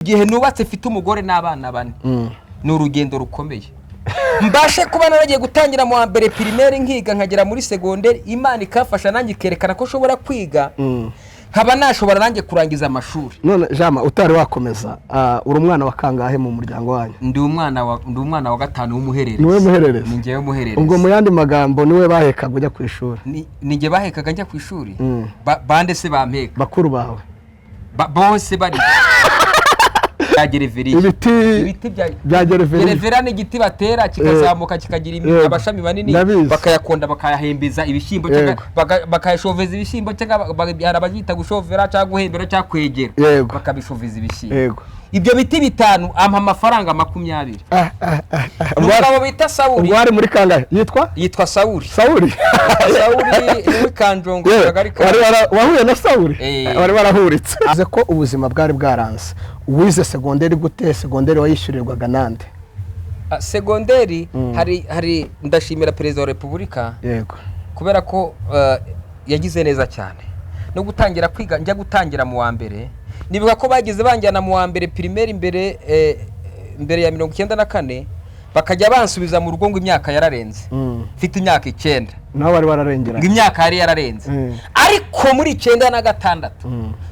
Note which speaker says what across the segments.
Speaker 1: Gihe nubatse mfite umugore n'abana bane ni urugendo rukomeye. Mbashe kuba naragiye gutangira mu mbere primaire nkiga nkagera muri secondaire, Imana ikafasha nanjye kerekana ko shobora kwiga nkaba nashobora nanjye kurangiza amashuri.
Speaker 2: None Jama utari wakomeza uri umwana wa kangahe mu muryango wanyu?
Speaker 1: Ndi umwana wa gatanu w'umuhererezi.
Speaker 2: Niwe muhererezi?
Speaker 1: Ninjye w'umuhererezi.
Speaker 2: Ubwo mu yandi magambo niwe bahekaga ujya ku ishuri?
Speaker 1: Ninjye bahekaga njya ku ishuri. Bande se bampeka?
Speaker 2: Bakuru bawe?
Speaker 1: Bose bari ibiti bya gerevera ni igiti batera kikazamuka kikagira abashami banini bakayakonda bakayahembeza ibishyimbo bakayashoveza ibishyimbo cyangwa barabagita gushovera cyangwa guhembera cyangwa kwegera bakabishoveza ibishyimbo. Ibyo biti bitanu ampa amafaranga 20. Umugabo bita Sauli.
Speaker 2: Ubwo ari muri kangahe?
Speaker 1: Yitwa Sauli.
Speaker 2: Sauli
Speaker 1: ni Kanjongo kagari ka.
Speaker 2: Wahuye na Sauli? Bari barahuritse. Aze ko ubuzima bwari bwaranze. Wize secondaire gute? Secondaire wayishyurirwaga nande?
Speaker 1: Secondaire hari ndashimira Perezida wa Repubulika.
Speaker 2: Yego.
Speaker 1: Kubera ko yagize neza cyane. No gutangira kwiga njya gutangira mu wa mbere. Nibuka ko bagize banjyana mu wa mbere primaire imbere ya 94 bakajya bansubiza mu rugo ngo imyaka yararenze. Mfite imyaka 9.
Speaker 2: Naho bari bararengera.
Speaker 1: Ngo imyaka yari yararenze. Ariko muri 96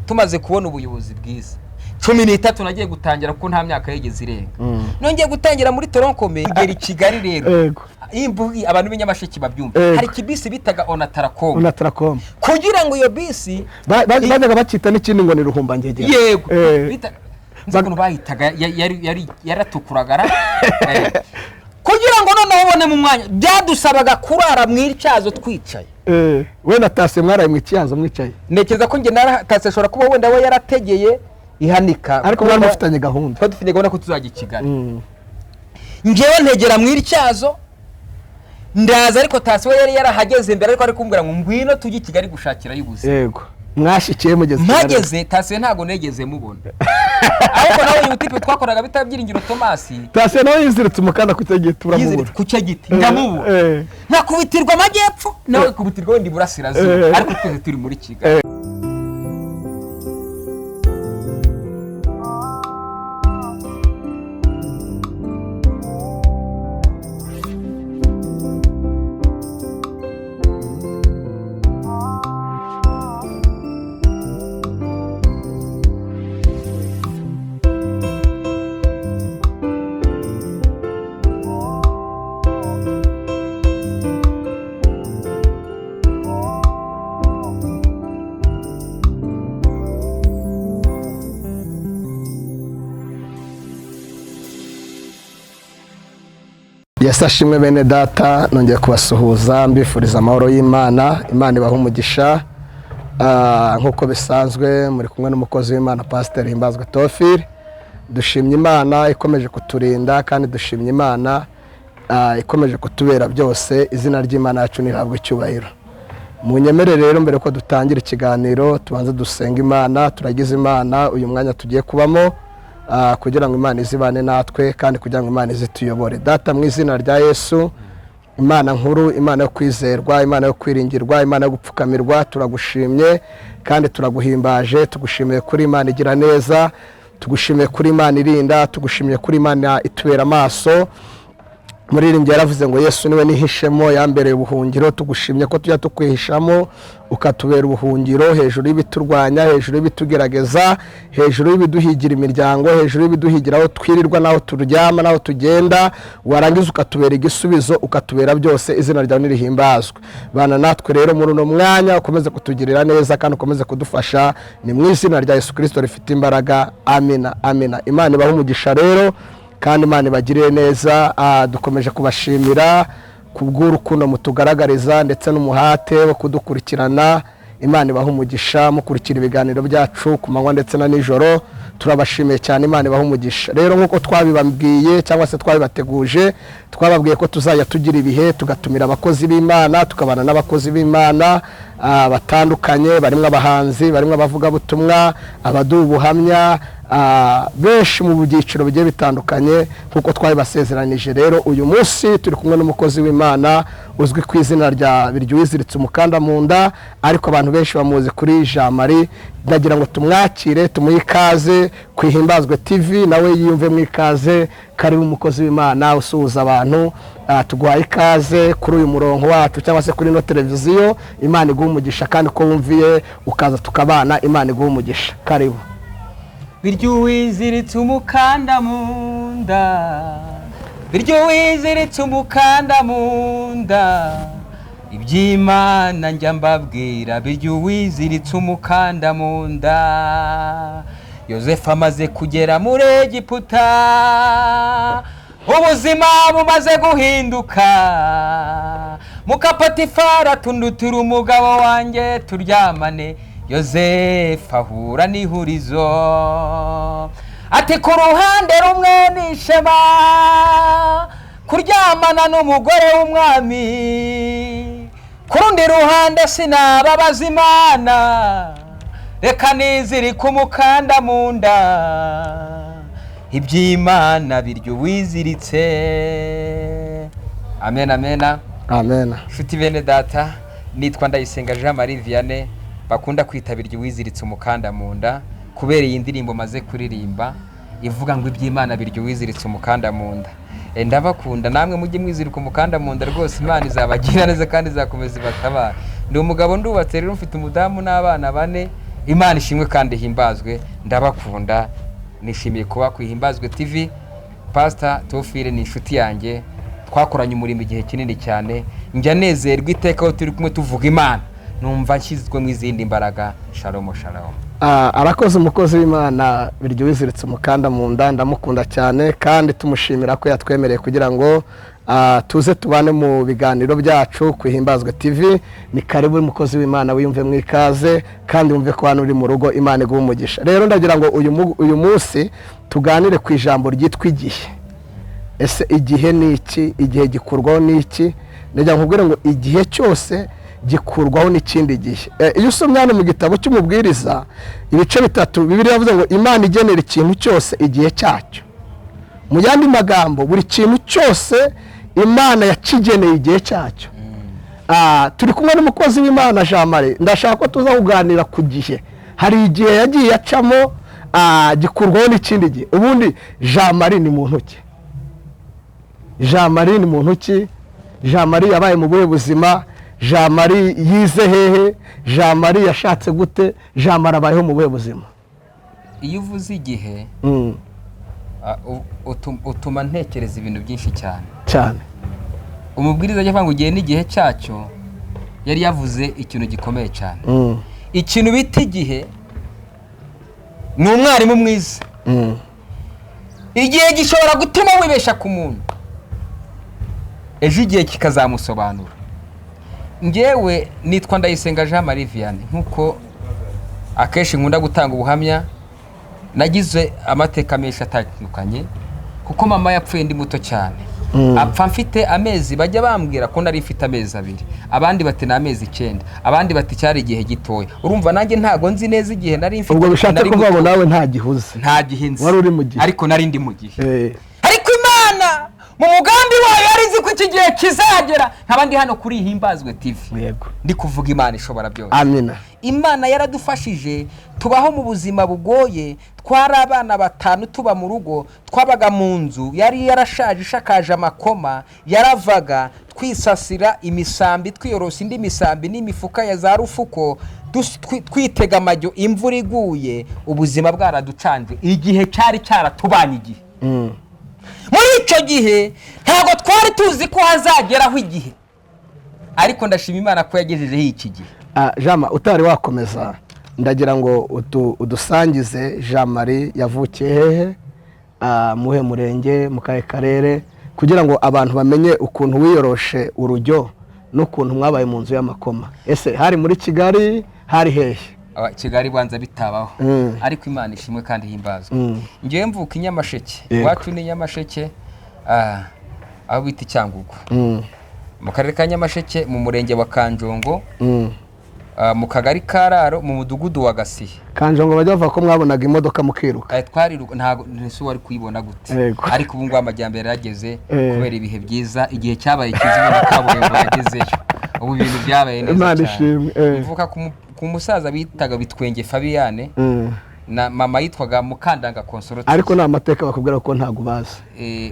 Speaker 1: tumaze kubona ubuyobozi bwiza. 13 nagiye gutangira kuko nta myaka yigeze irenga. Nongeye gutangira muri Toronkome igera Kigali rero. Imbugi abantu b'inyamashiki babyumva. Hari kibisi bitaga Onatracom. Kugira ngo iyo bisi
Speaker 2: bajyaga bacita n'ikindi ngo ni ruhumba ngegera.
Speaker 1: Yego. Nzako bayitaga yaratukuraga. Kugira ngo noneho ubone mu mwanya byadusabaga kurara mw'icyazo twicaye.
Speaker 2: We natase mwaraye mw'icyazo mwicaye.
Speaker 1: Nekeza ko nge naratase shora kuba wenda we yarategeye ihanika.
Speaker 2: Ariko mwari mufitanye gahunda.
Speaker 1: Twadufite gahunda ko tuzajya Kigali. Ngewe ntegera mw'icyazo ndaza ariko tasi we yari yarahageze imbere ariko ari kumbwira ngo ngwino tujye Kigali gushakira y'ubuzima.
Speaker 2: Yego. Mwashikiye mugeze
Speaker 1: Kigali. Mageze tasi ntago negeze mubona. Ariko nawe uyu tipe twakoraga bitabyiringiro Thomas.
Speaker 2: Tasi nawe yiziritse umukanda kutegeta uramubura.
Speaker 1: Kucya giti ndamubu. Nakubitirwa amajyepfo nawe kubitirwa wendi burasirazuba ariko twese turi muri Kigali.
Speaker 2: Yasashimwe bene data nongeye kubasuhuza mbifuriza amahoro y'Imana. Imana ibaha umugisha nkuko bisanzwe muri kumwe n'umukozi w'Imana Pastor Himbazwe Tofil. Dushimye Imana ikomeje kuturinda kandi dushimye Imana ikomeje kutubera byose. Izina ry'Imana yacu nihabwe icyubahiro. Munyemere rero mbere ko dutangira ikiganiro tubanze dusenga Imana. Turagize Imana uyu mwanya tugiye kubamo kugira ngo Imana izibane natwe kandi kugira ngo Imana izituyobore. Data mu izina rya Yesu, Imana nkuru, Imana yo kwizerwa, Imana yo kwiringirwa, Imana yo gupfukamirwa, turagushimye kandi turaguhimbaje. Tugushimiye kuri Imana igira neza, tugushimiye kuri Imana irinda, tugushimiye kuri Imana itubera amaso. Muririmbyi yaravuze ngo Yesu niwe nihishemo yambereye ubuhungiro. Tugushimye ko tujya tukwihishamo ukatubera ubuhungiro hejuru y'ibiturwanya, hejuru y'ibitugerageza, hejuru y'ibiduhigira imiryango, hejuru y'ibiduhigira aho twirirwa naho turyama naho tugenda. Warangiza ukatubera igisubizo, ukatubera byose. Izina ryawe nirihimbazwe. Bana natwe rero muri uno mwanya ukomeze kutugirira neza kandi ukomeze kudufasha. Ni mu izina rya Yesu Kristo rifite imbaraga. Amina, amina. Imana ibahe umugisha rero kandi Imana ibagirire neza. Dukomeje kubashimira kubw'urukundo mutugaragariza ndetse n'umuhate wo kudukurikirana. Imana ibahe umugisha mukurikira ibiganiro byacu ku manywa ndetse na nijoro. Turabashimiye cyane. Imana ibahe umugisha. Rero nkuko twabibabwiye cyangwa se twabibateguje, twababwiye ko tuzajya tugira ibihe tugatumira abakozi b'Imana, tukabana n'abakozi b'Imana batandukanye, barimo abahanzi, barimo abavuga butumwa, abaduha ubuhamya, benshi mu byiciro bigiye bitandukanye nkuko twabibasezeranije. Rero uyu munsi turi kumwe n'umukozi w'Imana uzwi ku izina rya Biryo Wiziritse umukanda mu nda, ariko abantu benshi bamuzi kuri Jean Marie. Ndagira ngo tumwakire, tumuhe ikaze ku Ihimbazwe TV, nawe yiyumve mu ikaze. Karibu umukozi w'Imana usuhuza abantu, tuguhaye ikaze kuri uyu murongo wacu cyangwa se kuri no televiziyo. Imana iguhe umugisha, kandi ko wumviye ukaza tukabana, Imana iguhe umugisha. Karibu.
Speaker 1: Biryo Wiziritse umukanda mu nda, Biryo Wiziritse umukanda mu nda, iby'Imana njya mbabwira. Biryo Wiziritse umukanda mu nda. Yosefu amaze kugera muri Egiputa, ubuzima bumaze guhinduka. Muka Potifara tundutira umugabo wanjye turyamane. Yosefu ahura n'ihurizo, ati ku ruhande rumwe ni ishema kuryamana n'umugore w'umwami, ku rundi ruhande sinababaza Imana, reka nizirike umukanda mu nda, iby'Imana Biryo Wiziritse. Amen, amen,
Speaker 2: amen.
Speaker 1: Nshuti bene data, nitwa Ndayisenga Jean Marie Vianney, bakunda kwita Biryo Wiziritse umukanda mu nda, kubera iyi ndirimbo maze kuririmba ivuga ngo iby'Imana Biryo Wiziritse umukanda mu nda. Ndabakunda, namwe mujye mwizirika umukanda mu nda rwose, Imana izabagira neza kandi izakomeza ibatabara. Ndi umugabo ndubatse rero, mfite umudamu n'abana 4. Imana ishimwe kandi himbazwe. Ndabakunda, nishimiye kuba ku Ihimbazwe TV. Pastor Tofile ni inshuti yanjye, twakoranye umurimo igihe kinini cyane. Njya nezerwa iteka aho turi kumwe tuvuga Imana, numva nshyizwe mu izindi mbaraga. Shalom, shalom.
Speaker 2: Arakoze umukozi w'Imana Biryo Wiziritse umukanda mu nda, ndamukunda cyane kandi tumushimira ko yatwemereye kugira ngo tuze tubane mu biganiro byacu ku Ihimbazwe TV. Ni karibu umukozi w'Imana, wiyumve mu ikaze kandi wumve ko hano uri mu rugo. Imana iguhe umugisha. Rero ndagira ngo uyu munsi tuganire ku ijambo ryitwa igihe. Ese igihe ni iki? Igihe gikurwaho ni iki? Ndagira ngo nkubwire ngo igihe cyose gikurwaho n'ikindi gihe. Iyo usomye hano mu gitabo cy'umubwiriza ibice 3, Bibiliya yavuze ngo Imana igenera ikintu cyose igihe cyacyo. Mu yandi magambo, buri kintu cyose Imana yakigeneye igihe cyacyo. Turi kumwe n'umukozi w'Imana Jean Marie, ndashaka ko tuza kuganira ku gihe. Hari igihe yagiye acamo gikurwaho n'ikindi gihe. Ubundi Jean Marie ni muntu ki? Jean Marie ni muntu ki? Jean Marie yabaye mu buhe buzima? Jean Marie yize hehe? Jean Marie yashatse gute? Jean Marie abayeho mu buhe buzima?
Speaker 1: Iyo uvuze igihe utuma ntekereza ibintu byinshi cyane. Umubwiriza avuga ngo igihe n'igihe cyacyo, yari yavuze ikintu gikomeye cyane. Ikintu bita igihe ni umwarimu mwiza. Igihe gishobora gutuma wibesha ku muntu, ejo igihe kikazamusobanura. Ngewe nitwa Ndayisenga Jean Marie Vianney, nkuko akenshi nkunda gutanga ubuhamya. Nagize amateka menshi atandukanye, kuko mama yapfuye ndi muto cyane. Apfa mfite amezi, bajya bambwira ko nari mfite amezi 2, abandi bati na amezi 9, abandi bati cyari igihe gitoya. Urumva nanjye ntago nzi neza igihe nari mfite.
Speaker 2: Ubwo bishatse kuvuga ngo nawe nta gihuze.
Speaker 1: Nta gihinzi.
Speaker 2: Wari uri mu gihe.
Speaker 1: Ariko nari ndi mu gihe. Ariko Imana mu mugambi wayo yarizi ko iki gihe kizagera. Nkabandi hano kuri Ihimbazwe TV.
Speaker 2: Yego.
Speaker 1: Ndi kuvuga Imana ishobora byose.
Speaker 2: Amina.
Speaker 1: Imana yaradufashije tubaho mu buzima bugoye. Twari abana 5 tuba mu rugo, twabaga mu nzu yari yarashaje ishakaje amakoma, yaravaga twisasira imisambi, twiyorosa indi misambi n'imifuka ya za rufuko, twitega amajyo imvura iguye. Ubuzima bwaraducanje, igihe cyari cyaratubanye igihe. Muri icyo gihe ntago twari tuzi ko hazageraho igihe, ariko ndashima Imana ko yagejejeho iki gihe.
Speaker 2: Jama, utari wakomeza, ndagira ngo udusangize Jean Marie yavukiye hehe, muhe murenge, mu kahe karere, kugira ngo abantu bamenye ukuntu wiyoroshe urujyo n'ukuntu mwabaye mu nzu y'amakoma. Ese hari muri Kigali, hari hehe?
Speaker 1: Kigali banza bitabaho, ariko Imana ishimwe kandi himbazwe. Ngiye mvuka i Nyamasheke, wacu ni Nyamasheke, aho bita Cyangugu, mu karere ka Nyamasheke, mu murenge wa Kanjongo, mu kagari Kararo mu mudugudu wa Gasihe.
Speaker 2: Kanjongo bajya bavuga ko mwabonaga imodoka mukiruka.
Speaker 1: Twariruka ntago nese wari kuyibona gute. Ariko ubu ngo amajyambere yageze kubera ibihe byiza, igihe cyabaye kizibe na kaburimbo yagezeyo. Ubu ibintu byabaye neza cyane. Mvuka ku musaza bitaga Bitwenge Fabiane. Na mama yitwaga Mukandanga Consolate.
Speaker 2: Ariko na amateka bakubwira ko ntago bazi.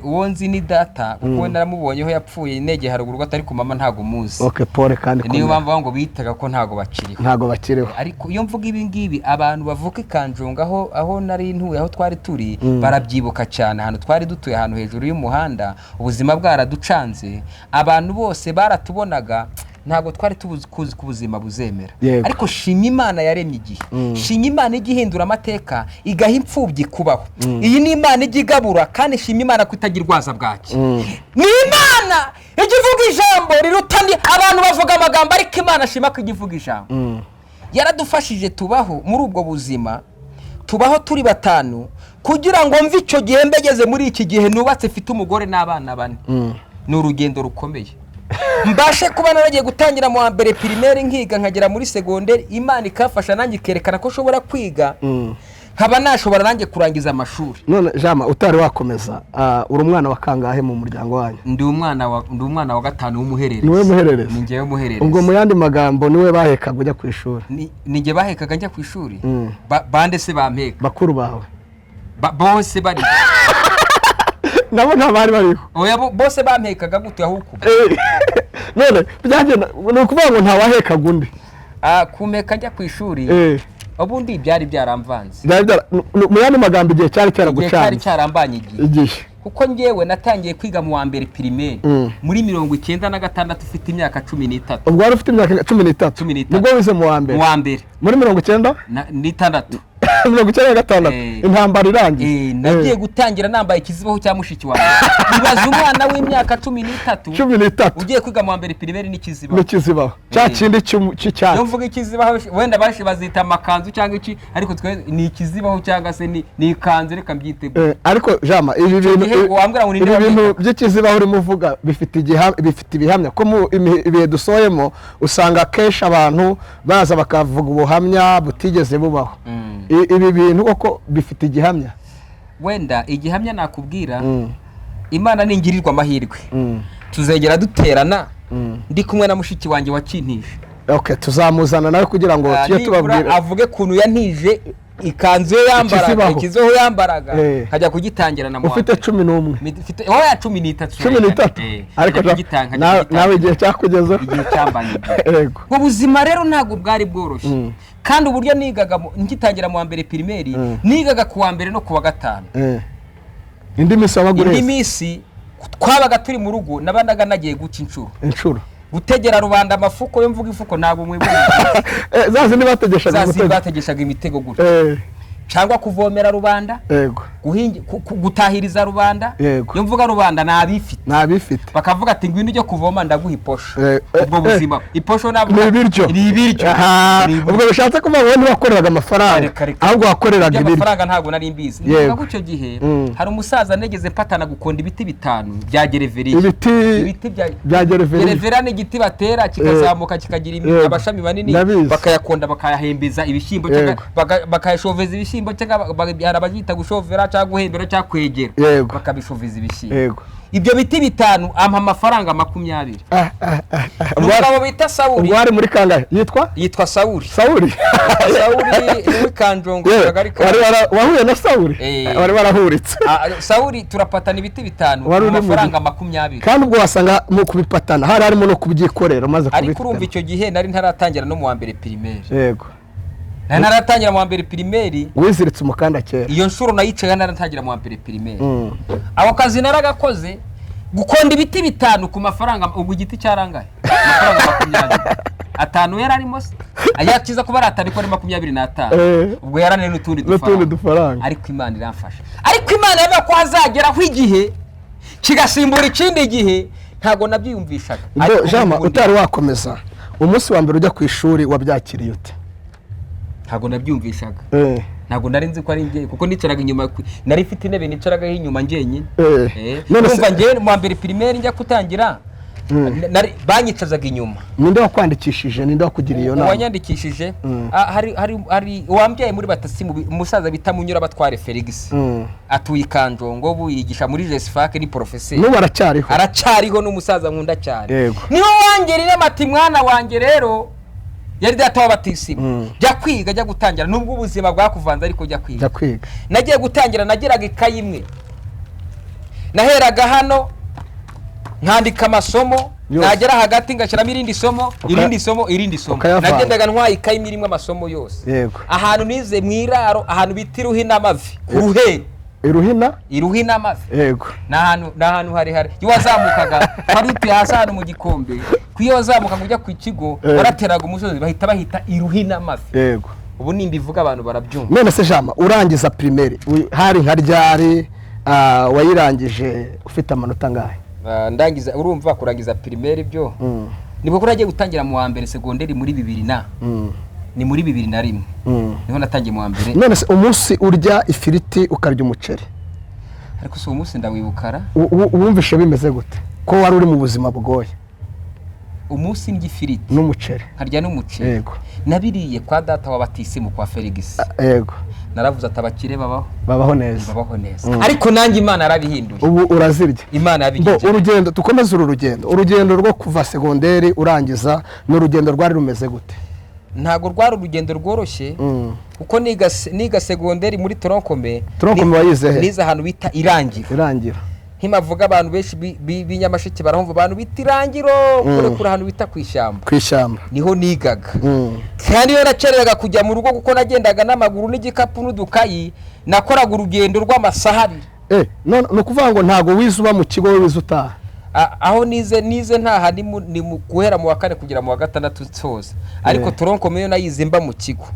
Speaker 1: Uwo nzi ni data kuko naramubonyeho yapfuye intege haruguru atari ku mama ntago muzi.
Speaker 2: Okay, pole kandi
Speaker 1: niyo bamva ngo bitaga ko ntago bakiriho. Ariko iyo mvuga ibi ngibi abantu bavuka Kanjonga aho nari ntuye aho twari turi barabyibuka cyane, hano twari dutuye ahantu hejuru y'umuhanda, ubuzima bwaraducanze, abantu bose baratubonaga, ntago twari tuzi ku buzima buzemera. Ariko shimye Imana yaremye igihe, shimye Imana igihindura amateka igaha impfubyi kubaho. Iyi ni Imana igigabura kandi shimye Imana kutagirwaza bwaki. Ni Imana igivuga ijambo rirutani abantu bavuga amagambo, ariko Imana shima ko igivuga ijambo. Yaradufashije tubaho muri ubwo buzima, tubaho turi batanu kugira ngo mve icyo gihe mbegeze muri iki gihe nubatse mfite umugore n'abana bane. Ni urugendo rukomeye. Mbashe kuba naragiye gutangira mu mbere primaire nkiga nkagera muri secondaire, Imana ikafasha nanjye kerekana ko shobora kwiga, nkaba nashobora nanjye kurangiza amashuri.
Speaker 2: None Jama utari wakomeza, uri umwana wa kangahe mu muryango wanyu?
Speaker 1: Ndi umwana wa gatanu w'umuhererezi.
Speaker 2: Niwe muhererezi?
Speaker 1: Ni ngewe muhererezi.
Speaker 2: Ubwo mu yandi magambo niwe bahekaga ujya ku ishuri?
Speaker 1: Ni nge bahekaga njya ku ishuri. Bande se bampeka?
Speaker 2: Bakuru bawe?
Speaker 1: Bose bari.
Speaker 2: Nabo ntabari bariho.
Speaker 1: Oya bose bampekaga gute ahuko.
Speaker 2: None byagenda no kuvuga ngo ntawahekaga undi.
Speaker 1: Kumeka njya ku ishuri. Ubundi byari byaramvanze.
Speaker 2: Mu yandi magambo igihe cyari cyaragucanze.
Speaker 1: Cyari cyarambanye
Speaker 2: igihe.
Speaker 1: Kuko ngewe natangiye kwiga mu wa mbere primaire muri 96 ufite imyaka 13.
Speaker 2: Ubwo wari ufite imyaka 13? Nibwo wize mu wa mbere?
Speaker 1: Mu wa mbere.
Speaker 2: Muri 96?
Speaker 1: Ni 6.
Speaker 2: 96 intambara irangiye.
Speaker 1: Nagiye gutangira nambaye ikizibaho cya mushiki wawe. Ibaza umwana w'imyaka 13 ugiye kwiga mu wa mbere primaire n'ikizibaho.
Speaker 2: N'ikizibaho. Cya kindi cy'cyatsi.
Speaker 1: Yo mvuga ikizibaho wenda bashi bazita amakanzu cyangwa iki, ariko twe ni ikizibaho cyangwa se ni ikanzu reka mbyitego.
Speaker 2: Ariko Jama ibi bintu by'ikizibaho urimo uvuga bifite ibihamya ko mu ibihe dusoyemo usanga kesha abantu baza bakavuga ubuhamya butigeze bubaho. Ibi bintu koko bifite igihamya?
Speaker 1: Wenda igihamya nakubwira, Imana ningirirwa amahirwe tuzegera duterana ndi kumwe na mushiki wanjye wakintije.
Speaker 2: Okay, tuzamuzana nawe kugira ngo tujye tubabwira
Speaker 1: avuge kuntu yantije ikanzu yambaraga, ikizoho yambaraga, hajya kugitangira na
Speaker 2: ufite 11.
Speaker 1: Mfite oya 13.
Speaker 2: 13. Ariko nawe igihe cyakugezeho
Speaker 1: igihe cyambanye. Yego. Ubuzima rero ntago bwari bworoshye. Kandi uburyo nigaga ngitangira mu wa mbere primaire, nigaga ku wa mbere no ku wa gatanu.
Speaker 2: Indi misi wabagureze?
Speaker 1: Indi misi twabaga turi mu rugo nabandaga nagiye guca inshuro. Gutegera rubanda amafuko, yo mvuga ifuko ntago mwibona.
Speaker 2: Zazi
Speaker 1: bategeshaga imitego gutyo. Cyangwa kuvomera rubanda, gutahiriza rubanda. Yo mvuga rubanda nabifite. Bakavuga ati ngwino ujye kuvoma ndaguha iposho. Ubwo buzima iposho
Speaker 2: ni ibiryo. Ubwo bishatse kuba wowe wakoreraga amafaranga ahubwo wakoreraga ibiryo.
Speaker 1: Amafaranga ntago nari mbizi. Niba gucyo gihe hari umusaza negeze patana gukonda ibiti 5 bya gereveriya.
Speaker 2: Ibiti bya gereveriya.
Speaker 1: Gereveriya ni igiti batera kikazamuka kikagira abashami banini, bakayakonda bakayahembeza ibishyimbo cyangwa bakayashoveza ibishyimbo cyangwa barabagita gushovera cyangwa guhembera cyangwa kwegera, bakabishoveza ibishyimbo. Ibyo biti 5 ampa amafaranga 20. Umugabo bita Sauli.
Speaker 2: Ubwo ari muri kangahe?
Speaker 1: Yitwa Sauli.
Speaker 2: Sauli
Speaker 1: ni Kanjongo kagari.
Speaker 2: Wahuye na Sauli? Wari warahuritse.
Speaker 1: Sauli turapatana ibiti 5 amafaranga 20.
Speaker 2: Kandi ubwo wasanga mu kubipatana hari harimo no kubyikorera maze kubipatana.
Speaker 1: Ariko urumva icyo gihe nari ntaratangira no mu wa mbere primaire.
Speaker 2: Yego.
Speaker 1: Naratangira mu wa mbere primaire.
Speaker 2: Wiziritse umukanda kera.
Speaker 1: Iyo nshuro nayicaye naratangira mu wa mbere primaire. Aho kazi naragakoze gukonda ibiti 5 ku mafaranga, ubwo igiti cyarangaye amafaranga 20. 5 yararimo se ayakiza kuba ratari ko ari 25. Ubwo yarane n'utundi dufaranga. Ariko Imana iramfasha. Ariko Imana yavuga ko hazageraho igihe kigasimbura ikindi gihe, ntago nabyiyumvishaga.
Speaker 2: Jama utari wakomeza umunsi wa mbere ujya ku ishuri wabyakiriye ute?
Speaker 1: Ntago nabyumvishaga. Ntago nari nzi ko ari ngiye kuko nicaraga inyuma, nari mfite intebe nicaraga inyuma ngenyine. Numva ngiye mu mbere primaire njya kutangira banyicazaga inyuma.
Speaker 2: Ninde wakwandikishije? Ninde wakugiriye iyo nama?
Speaker 1: Wanyandikishije hari wambyaye muri Batasi umusaza bita Munyura batware Felix. Atuye Kanjongo ubu yigisha muri Jesfak ni professeur.
Speaker 2: N'ubu
Speaker 1: aracariho n'umusaza nkunda cyane. Niho wangerire mati mwana wanjye rero yari data w'abatisimu. Jya kwiga, jya gutangira nubwo ubuzima bwakuvanze ariko jya kwiga. Nagiye gutangira nageraga ikayi imwe. Naheraga hano nkandika amasomo, nagera hagati ngashyiramo irindi somo. Nagendaga ntwaye ikayi irimo amasomo yose. Ahantu nize mwiraro, ahantu bita Iruhina amavi. Iruhina amavi. Nahantu hari. Iyo wazamukaga hari utuye hasi hano mu gikombe. Kuyo wazamukaga ujya ku kigo warateraga umusozi bahita Iruhina amavi. Ubu nimbivuga abantu barabyumva.
Speaker 2: None se Jama urangiza primaire hari nka ryari wayirangije ufite amanota ngahe?
Speaker 1: Ndangiza urumva kurangiza primaire byo. Nibwo kuragiye gutangira mu wa mbere secondaire muri 2000 ni muri 2001. Niho natangiye mu wa mbere.
Speaker 2: None se umunsi urya ifiriti ukarya umuceri?
Speaker 1: Ariko so umunsi ndawibukara.
Speaker 2: Wumvishe bimeze gute? Ko wari uri mu buzima bugoye.
Speaker 1: Umunsi n'igifiriti
Speaker 2: n'umuceri.
Speaker 1: Harya n'umuceri. Nabiriye kwa data w'abatisimu kwa Felix. Naravuze atabakire
Speaker 2: babaho neza.
Speaker 1: Ariko nanjye Imana yarabihinduye.
Speaker 2: Ubu urazirya.
Speaker 1: Imana yabigije.
Speaker 2: Urugendo tukomeza urugendo rwo kuva secondaire urangiza n'urugendo rwari rumeze gute?
Speaker 1: Ntago rwari urugendo rworoshye kuko niga secondaire muri Toronkome
Speaker 2: wayize he?
Speaker 1: Niza ahantu bita Irangira. Himavuga abantu benshi b'inyamasheke barahumva abantu bita Irangiro kure ahantu bita kwishyamba. Niho nigaga. Kandi yo nacereraga kujya mu rugo kuko nagendaga n'amaguru n'igikapu n'udukayi, nakoraga urugendo rw'amasaha.
Speaker 2: No kuvuga ngo ntago wizuba mu kigo wize utaha.
Speaker 1: Aho nize ntaha ni guhera mu wa 4 kugera mu wa 6 cyose. Ariko Toronkome yo nayize mba mu kigo.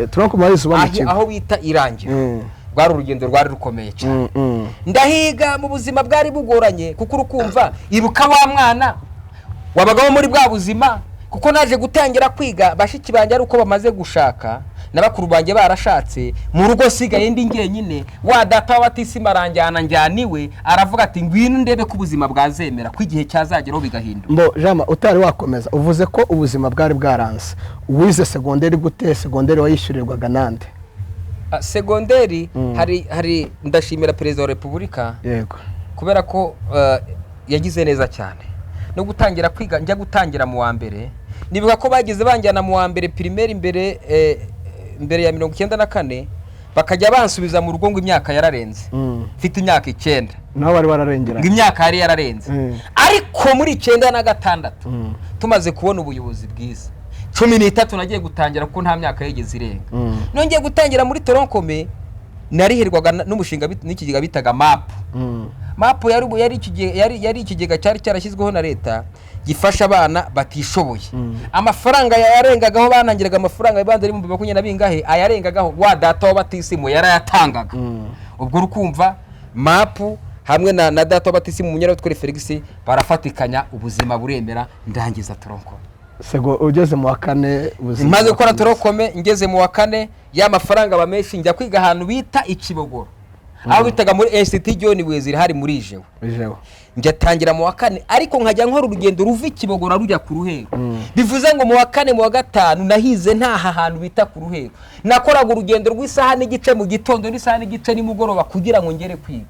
Speaker 2: Toronkome wayizuba mu kigo.
Speaker 1: Aho bita Irangiro. Rwari urugendo rwari rukomeye cyane. Ndahiga mu buzima bwari bugoranye kuko urukumva ibuka wa mwana wabagaho muri bwa buzima kuko naje gutangira kwiga bashiki banje ari uko bamaze gushaka n'abakuru banje barashatse mu rugo sigaye ndi ngenyine wa data w'abatisima aranjyana njyaniwe aravuga ati ngwino ndebe ko ubuzima bwazemera ko igihe cyazageraho bigahinduka.
Speaker 2: Jama utari wakomeza uvuze ko ubuzima bwari bwaranze. Uwize secondaire gute? Secondaire wayishyurirwaga nande?
Speaker 1: Secondaire hari ndashimira Perezida wa Repubulika kubera ko yagize neza cyane no gutangira kwiga njya gutangira mu wa mbere. Nibuka ko bagize banjyana mu wa mbere primaire imbere ya 94 bakajya bansubiza mu rugo ngo imyaka yararenze. Mfite imyaka 9
Speaker 2: naho bari wararengera
Speaker 1: imyaka yari yararenze. Ariko muri 96 tumaze kubona ubuyobozi bwiza 13 nagiye gutangira kuko nta myaka yegeze irenga. Nongeye gutangira muri Toronkome nariherwaga n'umushinga n'ikigega bitaga MAP yari ikigega cyari cyarashyizweho na leta gifasha abana batishoboye. Amafaranga yarengagaho banangiraga amafaranga ibanze ari mu 20 bingahe ayarengagaho wa data w'abatisimu yarayatangaga. Ubwo rukumva MAP hamwe na data w'abatisimu Munyura batware Felix barafatikanya ubuzima buremera ndangiza Toronkome.
Speaker 2: Ugeze mu wa 4 ubuzima
Speaker 1: maze gukora Toronkome ngeze mu wa 4 ya mafaranga bameshi njya kwiga ahantu bita Ikibogoro. Aho bitaga muri Institut John Wezira hari muri Jewe. Njya tangira mu wa 4 ariko nkajya nkora urugendo ruva Ikibogoro rujya ku Ruhero. Bivuze ngo mu wa 4 mu wa 5 nahize ntaha ahantu bita ku Ruhero. Nakoraga urugendo rw'isaha n'igice mu gitondo n'isaha n'igice nimugoroba kugira ngo ngere kwiga.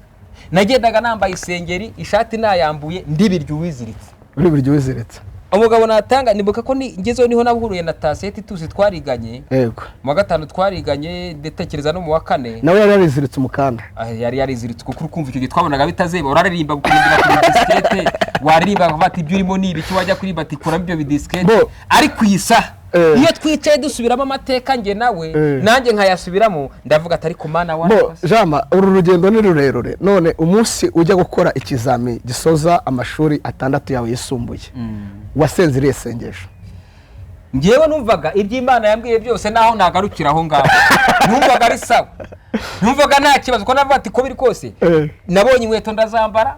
Speaker 1: Nagendaga nambaye isengeri ishati nayambuye ndibiryo wiziritse. Umugabo natanga nibuka ko ngezeho niho nabuhuruye na Taseti tuzi twariganye. Mu wa 5 twariganye ndetekereza no mu wa 4
Speaker 2: nawe yari yariziritse umukanda.
Speaker 1: Yari yariziritse kuko urukumva icyo twabonaga bitazeba uraririmba gukurindira kuri diskete waririmba bati ibyo urimo nibi cyo wajya kuri bati kuramo ibyo bidiskete ariko isa iyo twicaye dusubiramo amateka nge nawe nanjye nkayasubiramo ndavuga atari ku mana wa
Speaker 2: Jama uru rugendo ni rurerure. None umunsi ujya gukora ikizami gisoza amashuri 6 yawe yisumbuye wasenziriye sengesho?
Speaker 1: Ngewe numvaga iby'Imana yambwiye byose naho nagarukira aho ngaho. Numvaga ari sawa. Numvaga nta kibazo ko navuga ati ko biri kose. Nabonye inkweto ndazambara.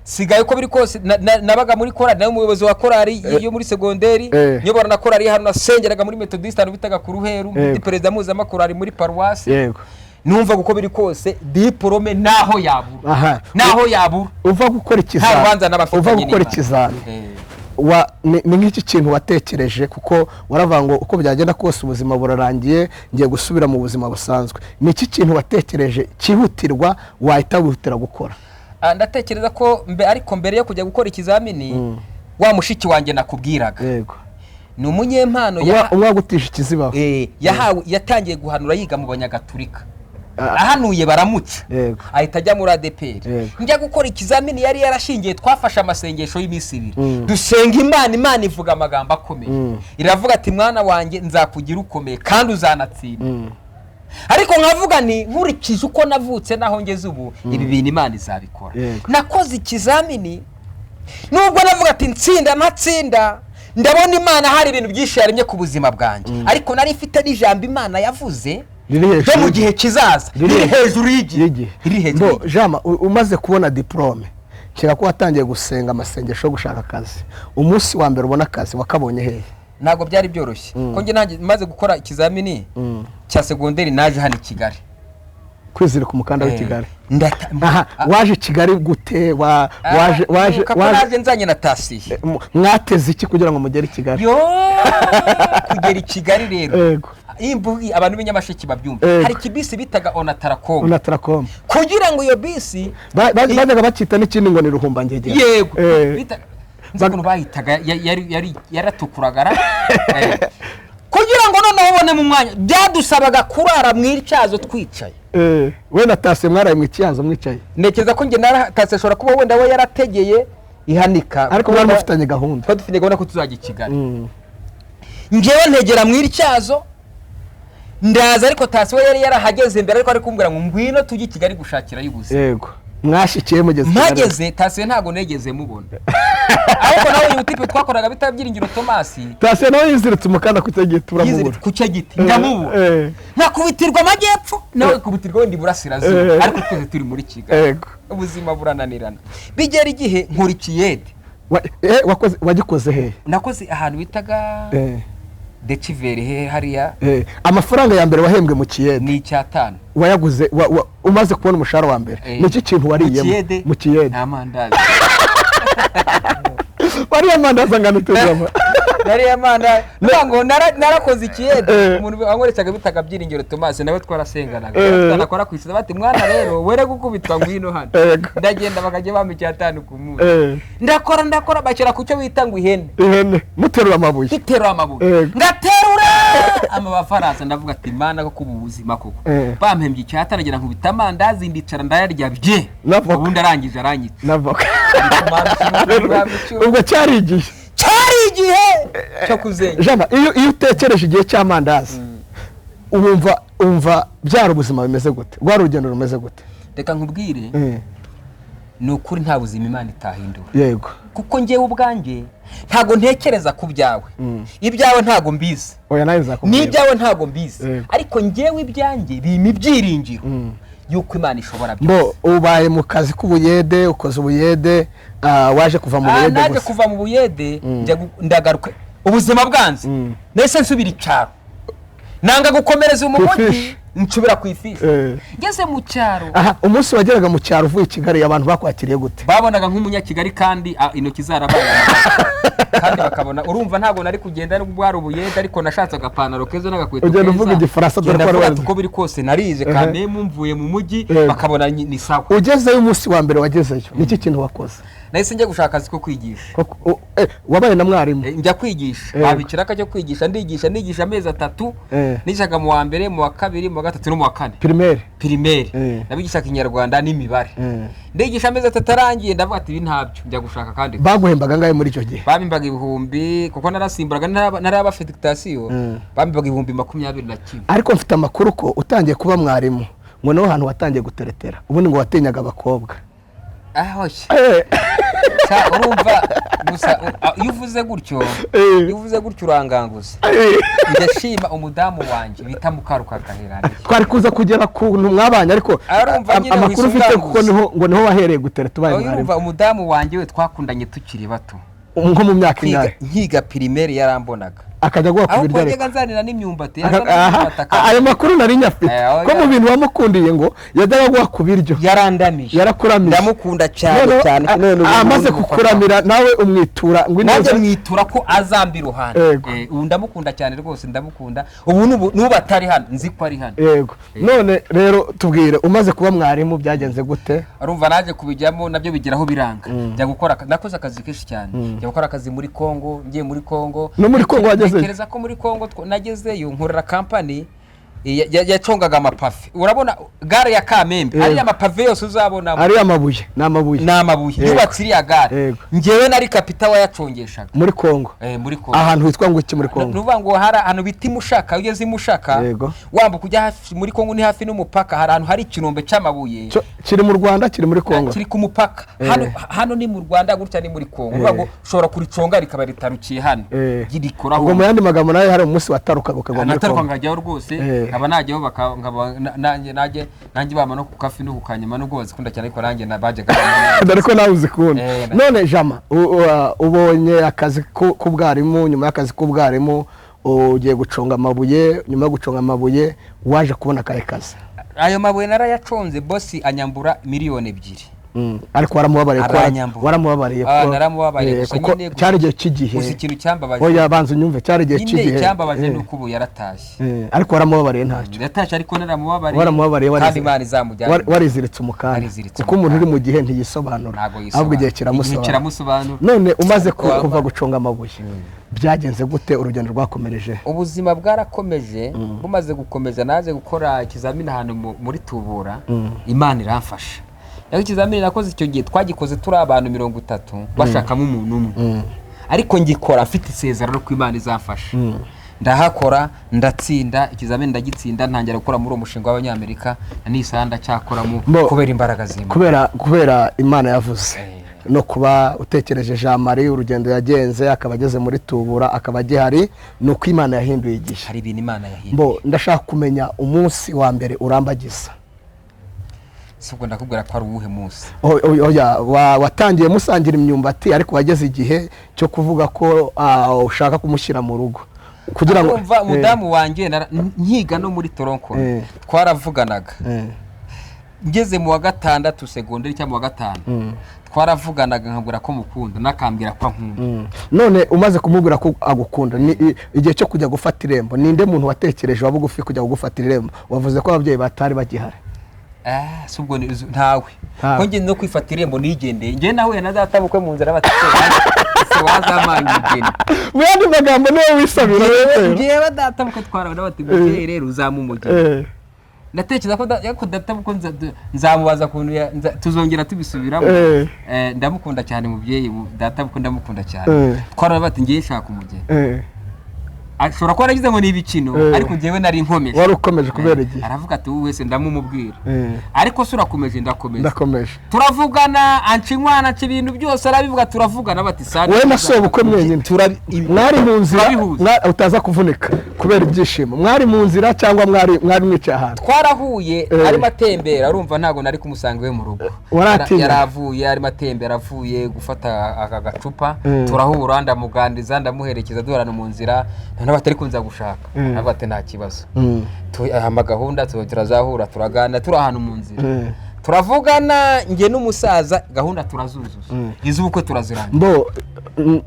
Speaker 1: Sigaye ko biri kose nabaga muri korali nayo umuyobozi wa korali yo muri secondaire. Nyobora na korali hano nasengeraga muri Methodist hano bitaga ku Ruheru ndi perezida mpuzamakorali muri paroisse. Numva uko biri kose diplome naho yabura. Naho yabura.
Speaker 2: Uva gukora ikizami. ni nk'iki kintu watekereje kuko waravuga ngo uko byagenda kose ubuzima burarangiye ngiye gusubira mu buzima busanzwe, ni iki kintu watekereje cyihutirwa wahita wihutira gukora?
Speaker 1: Ndatekereza ko ariko mbere yo kujya gukora ikizamini wa mushiki wanjye nakubwiraga,
Speaker 2: yego,
Speaker 1: ni umunyempano
Speaker 2: umwagutisha ikizibaho,
Speaker 1: yatangiye guhanura yiga mu Banyagatulika, ahanuye baramuca, ahita ajya muri ADPR. Njya gukora ikizamini yari yarashingiye, twafashe amasengesho y'iminsi 2 dusenga Imana ivuga amagambo akomeye, iravuga ati mwana wanjye nzakugira ukomeye kandi uzanatsinda. Ariko nkavuga ni nkurikije uko navutse naho ngeze ubu, ibi bintu Imana izabikora. Nakoze ikizamini nubwo navuga ati ntatsinda, ndabona Imana hari ibintu byinshi yaremye ku buzima bwanjye, ariko nari mfite n'ijambo Imana yavuze ryo mu gihe kizaza riri hejuru y'igihe.
Speaker 2: Jama, umaze kubona diplome, kira ko watangiye gusenga amasengesho yo gushaka akazi, umunsi wa mbere ubona akazi wakabonye hehe?
Speaker 1: Ntabwo byari byoroshye ko njye nanjye maze gukora ikizamini cya segonderi, naje hano i Kigali
Speaker 2: kwizirika umukanda w'i Kigali. Waje Kigali gute?
Speaker 1: waje nzanye na tasiye.
Speaker 2: Mwateze iki kugira ngo mugere i Kigali?
Speaker 1: Kugera i Kigali rero abantu b'inyamashiki babyumva, hari kibisi bitaga Onatracom, kugira ngo iyo bisi
Speaker 2: bajyaga bacita n'ikindi ngo ni Ruhumbangegera.
Speaker 1: Yego, nziko bayitaga yaratukuraga kugira ngo noneho ubone mu mwanya byadusabaga kurara mw'icyazo twicaye.
Speaker 2: We natase mwaraye mw'icyazo mwicaye?
Speaker 1: Nekeza ko nge naratase ashobora kuba wenda we yarategeye ihanika,
Speaker 2: ariko mwari mufitanye gahunda.
Speaker 1: Dufite gahunda ko tuzajya i Kigali. Ngewe ntegera mw'icyazo ndaza, ariko tase we yari yarahageze mbere, ariko ari kumbwira ngo ngwino tujye i Kigali gushakira y'ubuzima.
Speaker 2: Yego, mwashikiye mugeze
Speaker 1: mageze tase ntago negeze mubona. Ariko nawe uyu tipe twakoraga bita Byiringiro Thomas,
Speaker 2: tase nawe yiziritse umukanda kutegeye turamubura
Speaker 1: ku cyo giti ndamubura, nakubitirwa amajyepfo nawe kubitirwa wenda Iburasirazuba, ariko twese turi muri Kigali. Ubuzima burananirana, bigera igihe nkora ikiyede.
Speaker 2: Wagikoze he?
Speaker 1: Nakoze ahantu bitaga Decivere he hariya.
Speaker 2: Amafaranga ya mbere wahembwe mu kiyede
Speaker 1: ni 5.
Speaker 2: Wayaguze umaze kubona umushahara wa mbere, niki kintu wariyemo mu kiyede?
Speaker 1: Amandazi.
Speaker 2: Wari amandazi angana tuzama?
Speaker 1: Nari amandazi. Ngo narakoze ikiyede, umuntu wankoreshaga bitaga Byiringiro Thomas, nawe twarasenganaga. Twanakora kwishura bati mwana rero were gukubitwa ngwino hano. Ndagenda bakajye bampa 5 ku munsi. Ndakora bakira ku cyo bita ngo ihene.
Speaker 2: Muterura amabuye.
Speaker 1: Ngaterura amabafaransa, ndavuga ati Imana ko kubuzima koko. Bampembye 5 nagira nkubita amandazi ndicara ndayarya bye. Ubundi arangije aranyitse.
Speaker 2: Navoka. Ubwo cyari igihe
Speaker 1: cyo kuzenga.
Speaker 2: Jama, iyo utekereje igihe cy'amandazi umva byara ubuzima bimeze gute? Rwa rugendo rumeze gute?
Speaker 1: Reka nkubwire, ni ukuri nta buzima Imana itahindura.
Speaker 2: Yego,
Speaker 1: kuko ngewe ubwanjye ntago ntekereza ku byawe, ibyawe ntago mbizi,
Speaker 2: oya nawe nzakubwira
Speaker 1: n'ibyawe ntago mbizi, ariko ngewe ibyanjye bima ibyiringiro yuko Imana ishobora byose.
Speaker 2: Ubaye mu kazi k'ubuyede, ukoze ubuyede, waje kuva mu buyede?
Speaker 1: Naje kuva mu buyede, ndagaruka ubuzima bwanze, nese nsubira icyaro, nanga gukomereza umujyi, nsubira ku ifishi. Ngeze mu cyaro,
Speaker 2: umunsi wageraga mu cyaro uvuye i Kigali, abantu bakwakiriye gute?
Speaker 1: Babonaga nk'umunyakigali kandi intoki zarabaye, kandi bakabona urumva ntago nari kugenda no bwari ubuyede, ariko nashatse agapantaro keza n'agakweto keza.
Speaker 2: Ugenda uvuga igifaransa
Speaker 1: uko biri kose narize kandi mumvuye mu mujyi bakabona ni sawa.
Speaker 2: Ugezeyo umunsi wa mbere wagezeyo, niki kintu wakoze?
Speaker 1: Nahise njya gushaka akazi ko kwigisha.
Speaker 2: Wabaye na mwarimu?
Speaker 1: Njya kwigisha, babikiraka cyo kwigisha, ndigisha amezi 3, nigishaga mu wa mbere, mu wa kabiri, mu wa gatatu no mu wa kane. Primaire. Nabigishaga Ikinyarwanda n'imibare. Ndigisha amezi 3 arangiye, ndavuga ati ibi ntabyo, njya gushaka kandi.
Speaker 2: Baguhembaga ngaye muri icyo gihe?
Speaker 1: Bamimbaga 1000 kuko narasimburaga naraba affectation, bamimbaga 21,000.
Speaker 2: Ariko mfite amakuru ko utangiye kuba mwarimu ngo no hantu watangiye guteretera, ubundi ngo watenyaga abakobwa.
Speaker 1: Urumva gusa iyo uvuze gutyo uranganguza. Ndashima umudamu wanjye bita Mukaruka Gaherane.
Speaker 2: Twari kuza kugera ku mwabanye, ariko amakuru ufite kuko niho wahereye gutereta ubaye mwarimu.
Speaker 1: Urumva umudamu wanjye we twakundanye tukiri bato,
Speaker 2: nko mu myaka ingahe?
Speaker 1: Nkiga primaire yarambonaga.
Speaker 2: akajya guha ku biryo
Speaker 1: ariko nzanira n'imyumbati
Speaker 2: ayo makuru nari nyafite ko mu bintu wamukundiye ngo yajyaga guha ku biryo
Speaker 1: yarandamije
Speaker 2: yarakuramije
Speaker 1: ndamukunda cyane
Speaker 2: amaze kukuramira nawe umwitura
Speaker 1: ngo naje mwitura ko azamba iruhande ubu ndamukunda cyane rwose ndamukunda ubu nuba atari hano nzi ko ari hano
Speaker 2: yego none rero tubwire umaze kuba mwarimu byagenze gute
Speaker 1: arumva naje kubijyamo nabyo bigeraho biranga njya gukora nakoze akazi kenshi cyane njya gukora akazi muri Kongo ngiye muri Kongo
Speaker 2: no muri Kongo wageze
Speaker 1: ntekereza ko muri Kongo nagezeyo nkorera company yacongaga amapave urabona gare ya Kamembe ari amapave yose uzabona
Speaker 2: ari amabuye n'amabuye
Speaker 1: yubatse iriya gare ngewe nari kapita wayacongeshaga
Speaker 2: muri Kongo
Speaker 1: muri Kongo
Speaker 2: ahantu hitwa ngo iki muri Kongo
Speaker 1: nuvuga ngo hari ahantu biti Mushaka ugeze Mushaka wambuka kujya hafi muri Kongo ni hafi n'umupaka hari ahantu hari ikinombe cy'amabuye
Speaker 2: kiri mu Rwanda kiri muri Kongo
Speaker 1: kiri ku mupaka hano ni mu Rwanda gutya ni muri Kongo uvuga ngo ushobora kuriconga rikaba ritarukiye hano girikoraho
Speaker 2: ngo mu yandi magambo nayo hari umunsi watarukaga ukagwa muri Kongo
Speaker 1: ngajyaho rwose aba najyaho nanjye bama no ku kafi no kukanyama no gose kunda cyane ko nanjye nabaje
Speaker 2: dore ko nawe uzikunda none Jama ubonye akazi k'ubwarimu nyuma y'akazi k'ubwarimu ugiye guconga amabuye nyuma yo guconga amabuye waje kubona akaye kazi
Speaker 1: ayo mabuye narayaconze boss anyambura miliyoni 2
Speaker 2: ariko waramubabariye
Speaker 1: kuko
Speaker 2: cyari igihe cy'igihe
Speaker 1: uzi ikintu cyambabaje
Speaker 2: oya banza unyumve cyari igihe cy'igihe
Speaker 1: cyambabaje nuko ubu yaratashye
Speaker 2: ariko waramubabariye ntacyo
Speaker 1: yaratashye ariko naramubabariye kandi Imana izamujyana
Speaker 2: wariziritse umukanda kuko umuntu uri mu gihe ntiyisobanura ahubwo igihe kiramusobanura none umaze kuva guconga amabuye byagenze gute urugendo rwakomereje
Speaker 1: ubuzima bwarakomeje bumaze gukomeza naje gukora ikizamini ahantu muri Tubura Imana iramfasha ikizamini nakoze icyo gihe twagikoze turi abantu 30 bashakamo umuntu umwe ariko ngikora afite isezerano ko Imana izamfasha ndahakora ndatsinda ikizamini ndagitsinda ntangira gukora muri uwo mushinga w'Abanyamerika nisanda cyakoramo kubera imbaraga z'Imana
Speaker 2: kubera Imana yavuze no kuba utekereje Jean Marie urugendo yagenze akaba ageze muri Tubura akaba gihari no ko Imana yahinduye igihe
Speaker 1: hari ibintu Imana yahinduye
Speaker 2: ndashaka kumenya umunsi wa mbere urambagiza
Speaker 1: sibwo ndakubwira ko ari uwuhe munsi
Speaker 2: oya watangiye musangira imyumbati ariko wageze igihe cyo kuvuga ko ushaka kumushyira mu rugo kugira ngo
Speaker 1: umva mudamu wanjye nkiga no muri Toronko twaravuganaga ngeze mu wa 6 segonderi cyangwa mu wa 5 twaravuganaga nkabwira ko mukunda nakambwira ko nkunda
Speaker 2: none umaze kumubwira ko agukunda ni igihe cyo kujya gufata irembo ninde muntu watekereje wabugufi kujya gufatira irembo wavuze ko ababyeyi batari bagihari
Speaker 1: subwo ntawe ko ngiye no kwifatira irembo nigendeye ngiye nawe nazatabukwe mu nzira batatse wazamanye igeni
Speaker 2: mwandi magambo niwe wisabira
Speaker 1: ngiye badatabuka twarabona bati mubyeyi rero uzamumugire natekereza ko databuko nzamubaza kuntu tuzongera tubisubiramo ndamukunda cyane mubyeyi databuko ndamukunda cyane twarabona bati ngiye nshaka umugeni ashobora kuba aragize ngo ni ibikino ariko ngewe nari nkomeje
Speaker 2: wari ukomeje kubera igihe
Speaker 1: aravuga ati wese ndamumubwira ariko surakomeje
Speaker 2: ndakomeje
Speaker 1: turavugana ancinwana ibintu byose arabivuga turavugana bati sana
Speaker 2: we nasoba uko mwenyine mwari mu nzira utaza kuvunika kubera ibyishimo mwari mu nzira cyangwa mwari mwicaye ahantu
Speaker 1: twarahuye ari matembera urumva ntago nari kumusanga we mu rugo yaravuye ari matembera avuye gufata aka gacupa turahura ndamuganiriza ndamuherekeza duhorana mu nzira n'abatari kunza gushaka nabate nta kibazo tuhama gahunda turazahura turagana turi ahantu mu nzira turavugana nge n'umusaza gahunda turazuzuza izubuko turazirana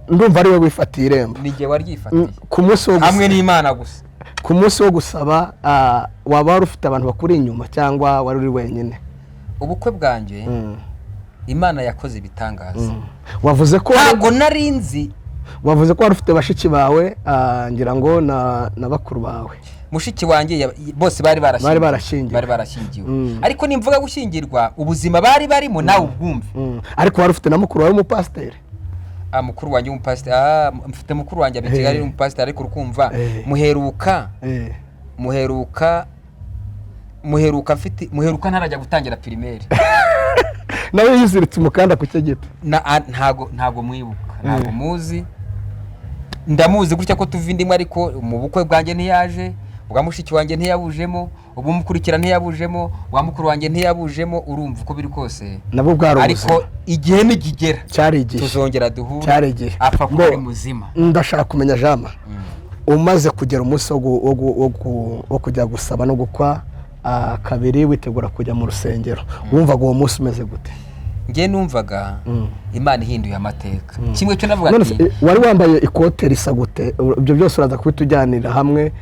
Speaker 2: ndumva ari we wifatiye irembo
Speaker 1: ni nge waryifatiye
Speaker 2: ku munsi wo
Speaker 1: hamwe n'Imana gusa
Speaker 2: ku munsi wo gusaba waba wari ufite abantu bakuri inyuma cyangwa wari uri wenyine
Speaker 1: ubukwe bwanjye Imana yakoze ibitangaza
Speaker 2: wavuze ko
Speaker 1: ntabwo narinzi
Speaker 2: wavuze ko wari ufite bashiki bawe ngira ngo na bakuru bawe
Speaker 1: mushiki wanjye bose bari barashingiwe ariko nimvuga gushyingirwa ubuzima bari barimo nawe ubwumve
Speaker 2: ariko wari ufite na mukuru wawe umupasiteri
Speaker 1: mukuru wanjye umupasiteri mfite mukuru wanjye abikigali umupasiteri ariko urukumva muheruka ntarajya gutangira primaire
Speaker 2: nawe yiziritse umukanda ku cyegeta
Speaker 1: ntago mwibuka ntago muzi ndamuzi gutya ko tuva indimwe ariko mu bukwe bwanjye ntiyaje ubwa mushiki wanjye ntiyabujemo ubu mukurikira ntiyabujemo wa mukuru wanjye ntiyabujemo urumva uko biri kose
Speaker 2: nabo bwaro
Speaker 1: ariko igihe nigigera
Speaker 2: cyari igihe
Speaker 1: tuzongera duhure
Speaker 2: cyari igihe
Speaker 1: apfa kuba muzima
Speaker 2: ndashaka kumenya Jama umaze kugera umunsi wo kujya gusaba no gukwa kabiri witegura kujya mu rusengero wumvaga uwo munsi umeze gute?
Speaker 1: Ngiye numvaga Imana ihinduye amateka. Kimwe cyo navuga ati
Speaker 2: wari wambaye ikote risa gute? Ibyo byose uraza kubitujyanira hamwe